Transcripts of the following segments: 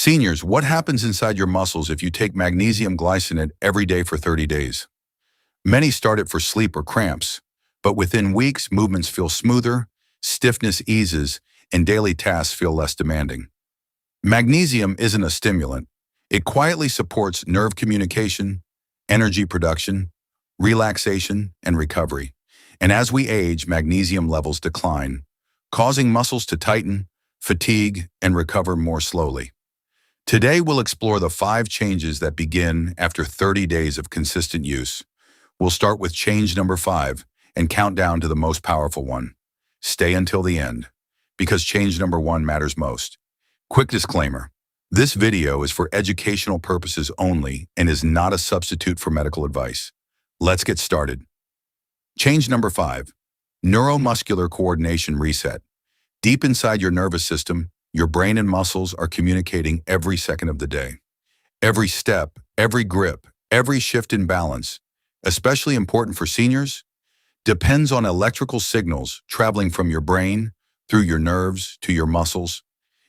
Seniors, what happens inside your muscles if you take magnesium glycinate every day for 30 days? Many start it for sleep or cramps, but within weeks, movements feel smoother, stiffness eases, and daily tasks feel less demanding. Magnesium isn't a stimulant. It quietly supports nerve communication, energy production, relaxation, and recovery. And as we age, magnesium levels decline, causing muscles to tighten, fatigue, and recover more slowly. Today, we'll explore the 5 changes that begin after 30 days of consistent use. We'll start with change number 5 and count down to the most powerful one. Stay until the end, because change number 1 matters most. Quick disclaimer: this video is for educational purposes only and is not a substitute for medical advice. Let's get started. Change number 5, neuromuscular coordination reset. Deep inside your nervous system, your brain and muscles are communicating every second of the day. Every step, every grip, every shift in balance, especially important for seniors, depends on electrical signals traveling from your brain, through your nerves, to your muscles.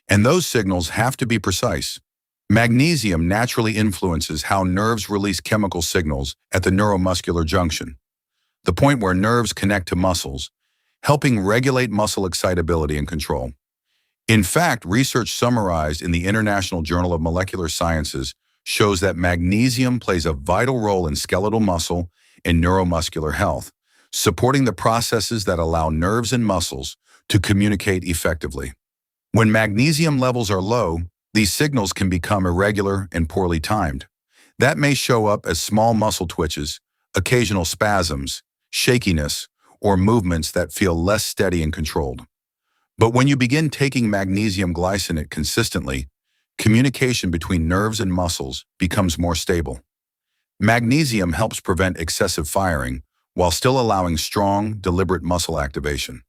And those signals have to be precise. Magnesium naturally influences how nerves release chemical signals at the neuromuscular junction, the point where nerves connect to muscles, helping regulate muscle excitability and control. In fact, research summarized in the International Journal of Molecular Sciences shows that magnesium plays a vital role in skeletal muscle and neuromuscular health, supporting the processes that allow nerves and muscles to communicate effectively. When magnesium levels are low, these signals can become irregular and poorly timed. That may show up as small muscle twitches, occasional spasms, shakiness, or movements that feel less steady and controlled. But when you begin taking magnesium glycinate consistently, communication between nerves and muscles becomes more stable. Magnesium helps prevent excessive firing while still allowing strong, deliberate muscle activation.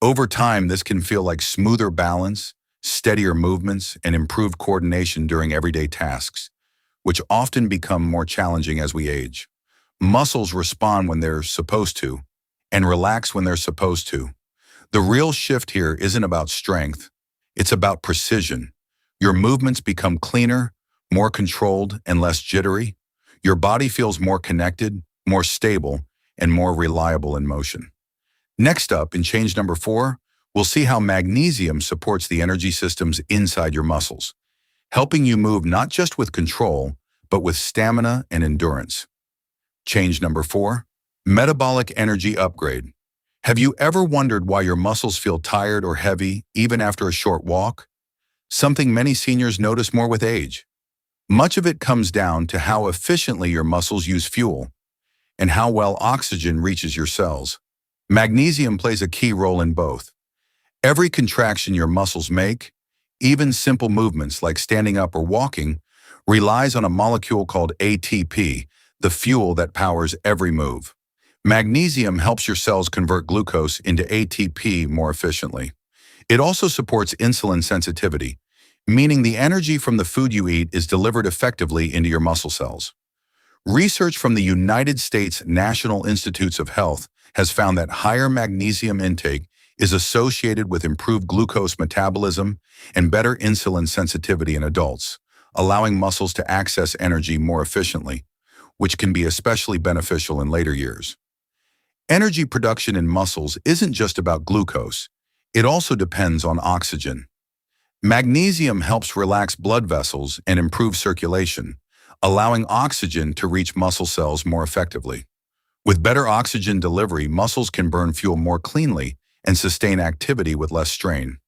Over time, this can feel like smoother balance, steadier movements, and improved coordination during everyday tasks, which often become more challenging as we age. Muscles respond when they're supposed to, and relax when they're supposed to. The real shift here isn't about strength, it's about precision. Your movements become cleaner, more controlled, and less jittery. Your body feels more connected, more stable, and more reliable in motion. Next up, in change number 4, we'll see how magnesium supports the energy systems inside your muscles, helping you move not just with control, but with stamina and endurance. Change number 4, metabolic energy upgrade. Have you ever wondered why your muscles feel tired or heavy even after a short walk? Something many seniors notice more with age. Much of it comes down to how efficiently your muscles use fuel and how well oxygen reaches your cells. Magnesium plays a key role in both. Every contraction your muscles make, even simple movements like standing up or walking, relies on a molecule called ATP, the fuel that powers every move. Magnesium helps your cells convert glucose into ATP more efficiently. It also supports insulin sensitivity, meaning the energy from the food you eat is delivered effectively into your muscle cells. Research from the United States National Institutes of Health has found that higher magnesium intake is associated with improved glucose metabolism and better insulin sensitivity in adults, allowing muscles to access energy more efficiently, which can be especially beneficial in later years. Energy production in muscles isn't just about glucose, it also depends on oxygen. Magnesium helps relax blood vessels and improve circulation, allowing oxygen to reach muscle cells more effectively. With better oxygen delivery, muscles can burn fuel more cleanly and sustain activity with less strain.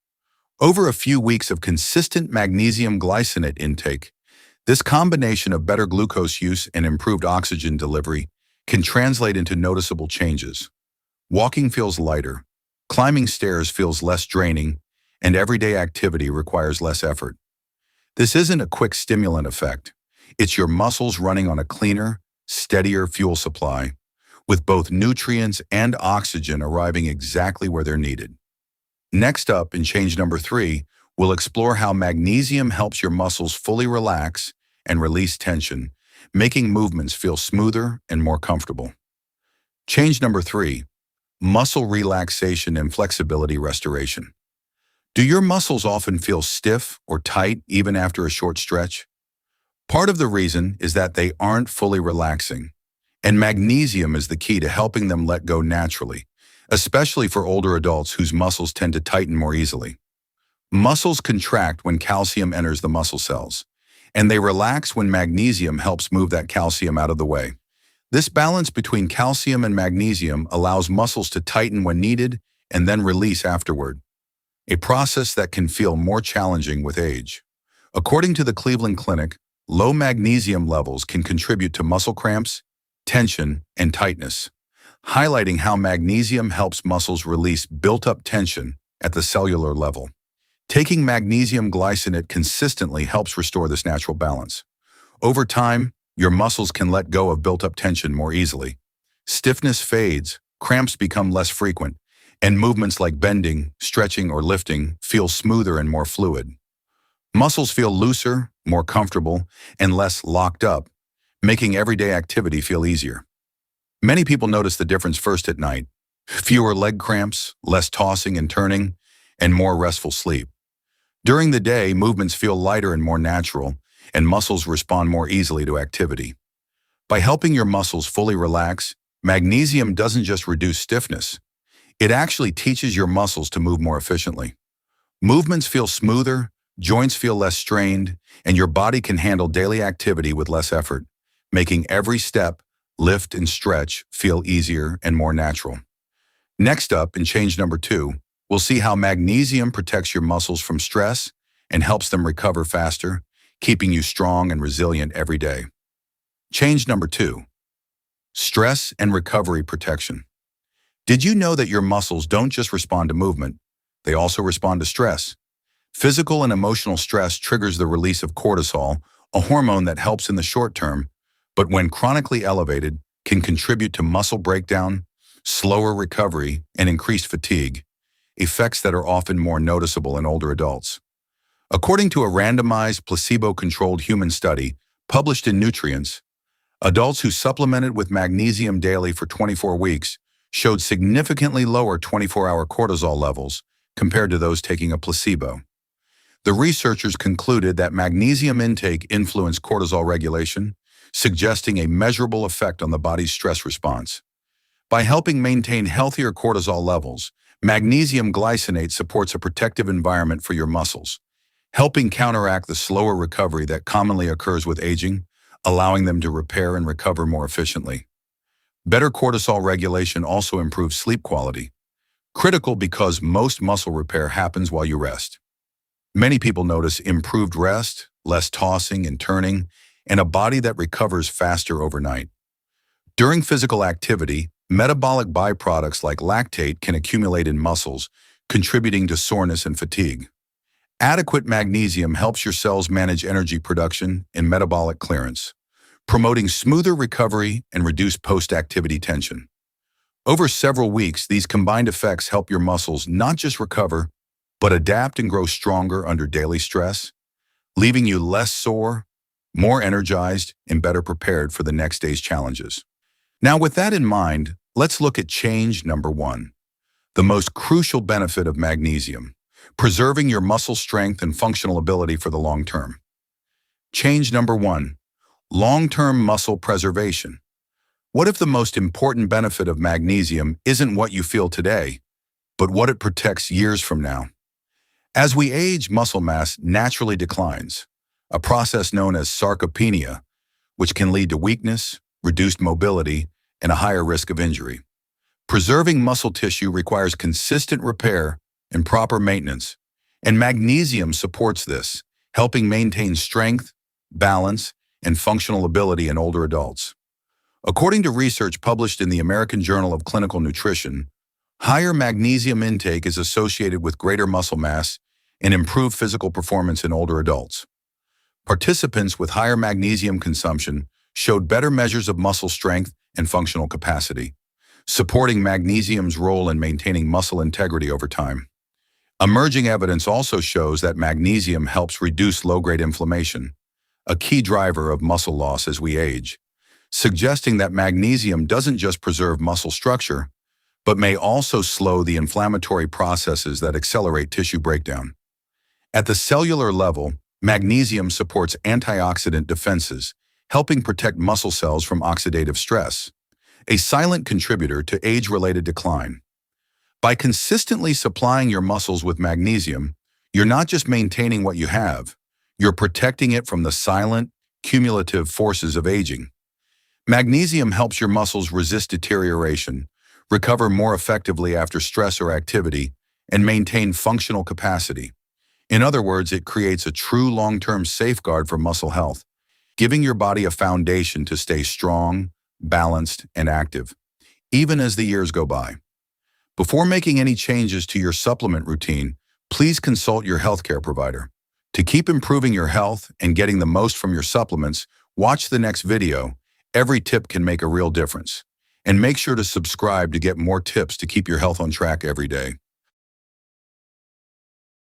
Over a few weeks of consistent magnesium glycinate intake, this combination of better glucose use and improved oxygen delivery can translate into noticeable changes. Walking feels lighter, climbing stairs feels less draining, and everyday activity requires less effort. This isn't a quick stimulant effect. It's your muscles running on a cleaner, steadier fuel supply, with both nutrients and oxygen arriving exactly where they're needed. Next up, in change number 3, we'll explore how magnesium helps your muscles fully relax and release tension, making movements feel smoother and more comfortable. Change number 3, muscle relaxation and flexibility restoration. Do your muscles often feel stiff or tight even after a short stretch? Part of the reason is that they aren't fully relaxing, and magnesium is the key to helping them let go naturally, especially for older adults whose muscles tend to tighten more easily. Muscles contract when calcium enters the muscle cells, and they relax when magnesium helps move that calcium out of the way. This balance between calcium and magnesium allows muscles to tighten when needed and then release afterward, a process that can feel more challenging with age. According to the Cleveland Clinic, low magnesium levels can contribute to muscle cramps, tension, and tightness, highlighting how magnesium helps muscles release built-up tension at the cellular level. Taking magnesium glycinate consistently helps restore this natural balance. Over time, your muscles can let go of built-up tension more easily. Stiffness fades, cramps become less frequent, and movements like bending, stretching, or lifting feel smoother and more fluid. Muscles feel looser, more comfortable, and less locked up, making everyday activity feel easier. Many people notice the difference first at night. Fewer leg cramps, less tossing and turning, and more restful sleep. During the day, movements feel lighter and more natural, and muscles respond more easily to activity. By helping your muscles fully relax, magnesium doesn't just reduce stiffness. It actually teaches your muscles to move more efficiently. Movements feel smoother, joints feel less strained, and your body can handle daily activity with less effort, making every step, lift, and stretch feel easier and more natural. Next up, in change number 2, we'll see how magnesium protects your muscles from stress and helps them recover faster, keeping you strong and resilient every day. Change number 2, stress and recovery protection. Did you know that your muscles don't just respond to movement, they also respond to stress? Physical and emotional stress triggers the release of cortisol, a hormone that helps in the short term, but when chronically elevated, can contribute to muscle breakdown, slower recovery, and increased fatigue, effects that are often more noticeable in older adults. According to a randomized, placebo-controlled human study published in Nutrients, adults who supplemented with magnesium daily for 24 weeks showed significantly lower 24-hour cortisol levels compared to those taking a placebo. The researchers concluded that magnesium intake influenced cortisol regulation, suggesting a measurable effect on the body's stress response. By helping maintain healthier cortisol levels, magnesium glycinate supports a protective environment for your muscles, helping counteract the slower recovery that commonly occurs with aging, allowing them to repair and recover more efficiently. Better cortisol regulation also improves sleep quality, critical because most muscle repair happens while you rest. Many people notice improved rest, less tossing and turning, and a body that recovers faster overnight. During physical activity, metabolic byproducts like lactate can accumulate in muscles, contributing to soreness and fatigue. Adequate magnesium helps your cells manage energy production and metabolic clearance, promoting smoother recovery and reduced post-activity tension. Over several weeks, these combined effects help your muscles not just recover, but adapt and grow stronger under daily stress, leaving you less sore, more energized, and better prepared for the next day's challenges. Now, with that in mind, let's look at change number 1, the most crucial benefit of magnesium, preserving your muscle strength and functional ability for the long term. Change number 1, long-term muscle preservation. What if the most important benefit of magnesium isn't what you feel today, but what it protects years from now? As we age, muscle mass naturally declines, a process known as sarcopenia, which can lead to weakness, reduced mobility, and a higher risk of injury. Preserving muscle tissue requires consistent repair and proper maintenance, and magnesium supports this, helping maintain strength, balance, and functional ability in older adults. According to research published in the American Journal of Clinical Nutrition, higher magnesium intake is associated with greater muscle mass and improved physical performance in older adults. Participants with higher magnesium consumption showed better measures of muscle strength and functional capacity, supporting magnesium's role in maintaining muscle integrity over time. Emerging evidence also shows that magnesium helps reduce low-grade inflammation, a key driver of muscle loss as we age, suggesting that magnesium doesn't just preserve muscle structure, but may also slow the inflammatory processes that accelerate tissue breakdown. At the cellular level, magnesium supports antioxidant defenses, helping protect muscle cells from oxidative stress, a silent contributor to age-related decline. By consistently supplying your muscles with magnesium, you're not just maintaining what you have, you're protecting it from the silent, cumulative forces of aging. Magnesium helps your muscles resist deterioration, recover more effectively after stress or activity, and maintain functional capacity. In other words, it creates a true long-term safeguard for muscle health, giving your body a foundation to stay strong, balanced, and active, even as the years go by. Before making any changes to your supplement routine, please consult your healthcare provider. To keep improving your health and getting the most from your supplements, watch the next video. Every tip can make a real difference. And make sure to subscribe to get more tips to keep your health on track every day.